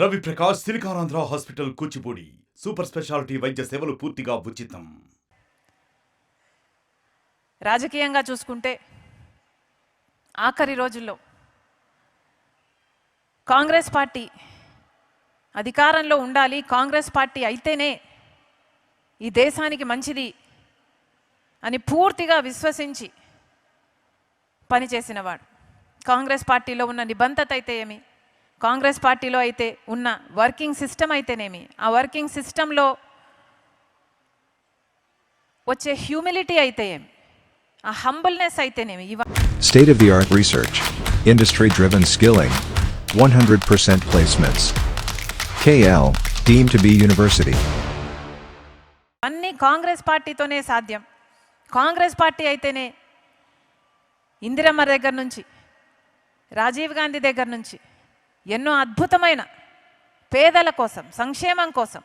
Ravi Prakash Siliconandhra hospital Kuchipudi super speciality వైద్య సేవలు పూర్తిగా ఉచితం. రాజకీయంగా చూసుకుంటే ఆఖరి రోజుల్లో కాంగ్రెస్ పార్టీ అధికారంలో ఉండాలి, కాంగ్రెస్ పార్టీ అయితేనే ఈ దేశానికి మంచిది అని పూర్తిగా విశ్వసించి పనిచేసినవాడు. కాంగ్రెస్ పార్టీలో ఉన్న నిబంధత అయితే ఏమి, కాంగ్రెస్ పార్టీలో అయితే ఉన్న వర్కింగ్ సిస్టమ్ అయితేనేమి, ఆ వర్కింగ్ సిస్టంలో వచ్చే హ్యూమిలిటీ అయితే ఏమి, ఆ హంబుల్నెస్ అయితేనేమి. State of the art research, industry driven skilling, 100% placements. KL deemed to be university. అన్నీ కాంగ్రెస్ పార్టీతోనే సాధ్యం. కాంగ్రెస్ పార్టీ అయితేనే ఇందిరమ్మ దగ్గర నుంచి, రాజీవ్ గాంధీ దగ్గర నుంచి ఎన్నో అద్భుతమైన పేదల కోసం, సంక్షేమం కోసం,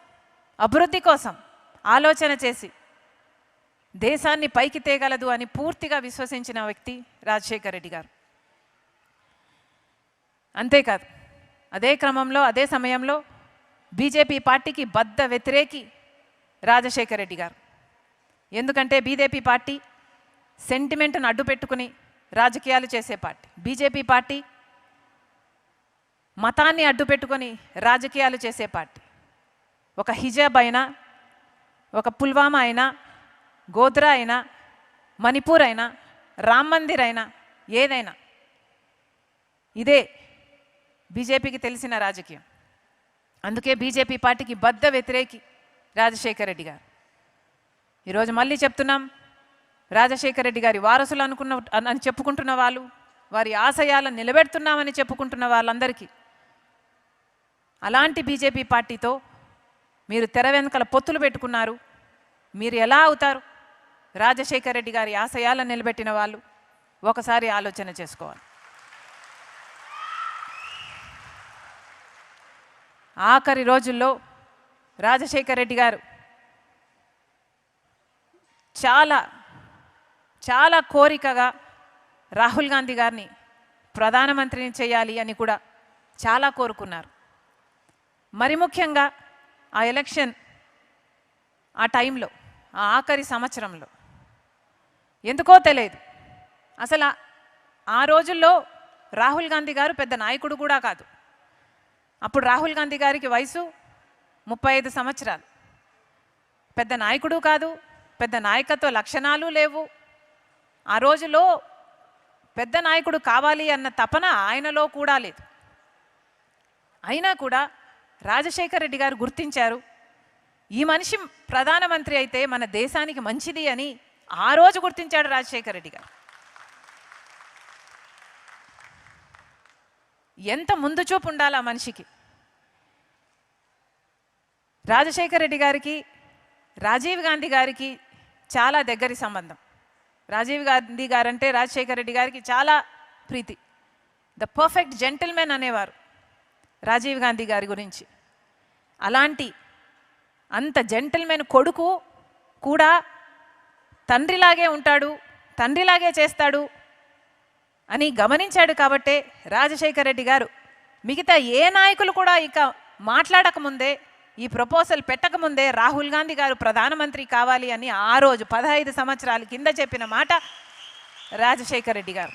అభివృద్ధి కోసం ఆలోచన చేసి దేశాన్ని పైకి తేగలదు అని పూర్తిగా విశ్వసించిన వ్యక్తి రాజశేఖర రెడ్డి గారు. అంతేకాదు, అదే క్రమంలో అదే సమయంలో బీజేపీ పార్టీకి బద్ధ వ్యతిరేకి రాజశేఖర రెడ్డి గారు. ఎందుకంటే బీజేపీ పార్టీ సెంటిమెంట్ను అడ్డు పెట్టుకుని రాజకీయాలు చేసే పార్టీ. బీజేపీ పార్టీ మతాన్ని అడ్డు పెట్టుకొని రాజకీయాలు చేసే పార్టీ. ఒక హిజాబ్ అయినా, ఒక పుల్వామా అయినా, గోధ్రా అయినా, మణిపూర్ అయినా, రామ్ మందిర్ అయినా, ఏదైనా ఇదే బీజేపీకి తెలిసిన రాజకీయం. అందుకే బీజేపీ పార్టీకి బద్ధ వ్యతిరేకి రాజశేఖర రెడ్డి గారు. ఈరోజు మళ్ళీ చెప్తున్నాం, రాజశేఖర రెడ్డి గారి వారసులు అని చెప్పుకుంటున్న వాళ్ళు, వారి ఆశయాలను నిలబెడుతున్నామని చెప్పుకుంటున్న వాళ్ళందరికీ అలాంటి బీజేపీ పార్టీతో మీరు తెర వెనుకల పొత్తులు పెట్టుకున్నారు. మీరు ఎలా అవుతారు రాజశేఖర రెడ్డి గారి ఆశయాలను నిలబెట్టిన వాళ్ళు? ఒకసారి ఆలోచన చేసుకోవాలి. ఆఖరి రోజుల్లో రాజశేఖర రెడ్డి గారు చాలా చాలా కోరికగా రాహుల్ గాంధీ గారిని ప్రధానమంత్రిని చేయాలి అని కూడా చాలా కోరుకున్నారు. మరి ముఖ్యంగా ఆ ఎలక్షన్ ఆ టైంలో, ఆ ఆఖరి సంవత్సరంలో ఎందుకో తెలియదు, అసలు ఆ రోజుల్లో రాహుల్ గాంధీ గారు పెద్ద నాయకుడు కూడా కాదు. అప్పుడు రాహుల్ గాంధీ గారికి వయసు 35 సంవత్సరాలు. పెద్ద నాయకుడు కాదు, పెద్ద నాయకత్వ లక్షణాలు లేవు. ఆ రోజులో పెద్ద నాయకుడు కావాలి అన్న తపన ఆయనలో కూడా లేదు. అయినా కూడా రాజశేఖర రెడ్డి గారు గుర్తించారు, ఈ మనిషి ప్రధానమంత్రి అయితే మన దేశానికి మంచిది అని ఆ రోజు గుర్తించాడు రాజశేఖర రెడ్డి గారు. ఎంత ముందు చూపు ఉండాలి ఆ మనిషికి. రాజశేఖర రెడ్డి గారికి రాజీవ్ గాంధీ గారికి చాలా దగ్గరి సంబంధం. రాజీవ్ గాంధీ గారంటే రాజశేఖర రెడ్డి గారికి చాలా ప్రీతి. ద పర్ఫెక్ట్ జెంటిల్మెన్ అనేవారు రాజీవ్ గాంధీ గారి గురించి. అలాంటి అంత జెంటిల్మెన్ కొడుకు కూడా తండ్రిలాగే ఉంటాడు, తండ్రిలాగే చేస్తాడు అని గమనించాడు. కాబట్టే రాజశేఖర రెడ్డి గారు మిగతా ఏ నాయకులు కూడా ఇక మాట్లాడకముందే, ఈ ప్రపోజల్ పెట్టకముందే రాహుల్ గాంధీ గారు ప్రధానమంత్రి కావాలి అని ఆ రోజు 15 సంవత్సరాల కింద చెప్పిన మాట రాజశేఖర రెడ్డి గారు.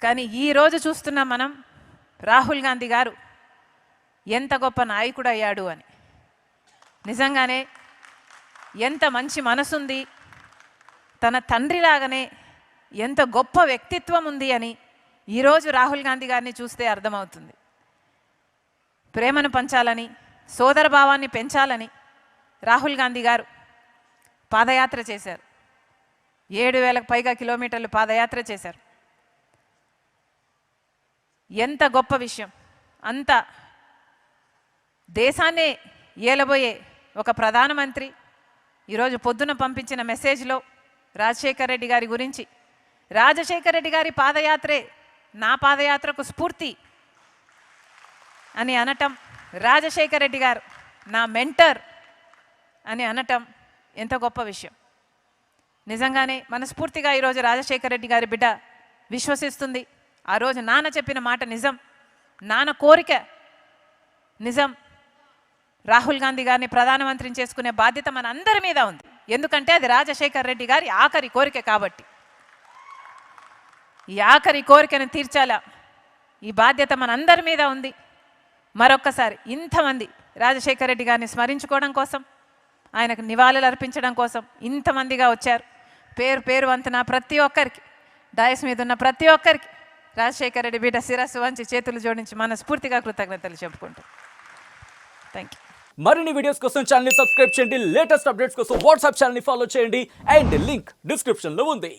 కానీ ఈరోజు చూస్తున్నాం మనం, రాహుల్ గాంధీ గారు ఎంత గొప్ప నాయకుడు అయ్యాడు అని. నిజంగానే ఎంత మంచి మనసుంది, తన తండ్రిలాగానే ఎంత గొప్ప వ్యక్తిత్వం ఉంది అని ఈరోజు రాహుల్ గాంధీ గారిని చూస్తే అర్థమవుతుంది. ప్రేమను పంచాలని, సోదరభావాన్ని పెంచాలని రాహుల్ గాంధీ గారు పాదయాత్ర చేశారు. 7,000కు పైగా కిలోమీటర్లు పాదయాత్ర చేశారు. ఎంత గొప్ప విషయం. అంత దేశాన్నే ఏలబోయే ఒక ప్రధానమంత్రి ఈరోజు పొద్దున పంపించిన మెసేజ్లో రాజశేఖర రెడ్డి గారి గురించి, రాజశేఖర రెడ్డి గారి పాదయాత్రే నా పాదయాత్రకు స్ఫూర్తి అని అనటం, రాజశేఖర రెడ్డి గారు నా మెంటర్ అని అనటం ఎంత గొప్ప విషయం. నిజంగానే మనస్ఫూర్తిగా ఈరోజు రాజశేఖర రెడ్డి గారి బిడ్డ విశ్వసిస్తుంది, ఆ రోజు నాన్న చెప్పిన మాట నిజం. నాన్న కోరిక నిజం. రాహుల్ గాంధీ గారిని ప్రధానమంత్రిని చేసుకునే బాధ్యత మన అందరి మీద ఉంది. ఎందుకంటే అది రాజశేఖర్ రెడ్డి గారి ఆఖరి కోరిక కాబట్టి. ఈ ఆఖరి కోరికను తీర్చాలా, ఈ బాధ్యత మన అందరి మీద ఉంది. మరొక్కసారి ఇంతమంది రాజశేఖర్ రెడ్డి గారిని స్మరించుకోవడం కోసం, ఆయనకు నివాళులు అర్పించడం కోసం ఇంతమందిగా వచ్చారు. పేరు పేరు వంతున ప్రతి ఒక్కరికి, డయస్ మీద ఉన్న ప్రతి ఒక్కరికి రాజశేఖర్ రెడ్డి బిడ్డ శిరస్సు వంచి చేతులు జోడించి మనస్ఫూర్తిగా కృతజ్ఞతలు చెప్పుకుంటాం. Thank you. మరిన్ని వీడియోస్ కోసం ఛానల్ ని సబ్స్క్రైబ్ చేయండి. లేటెస్ట్ అప్డేట్స్ కోసం వాట్సాప్ ఛానల్ ని ఫాలో చేయండి. అండ్ లింక్ డిస్క్రిప్షన్ లో ఉంది.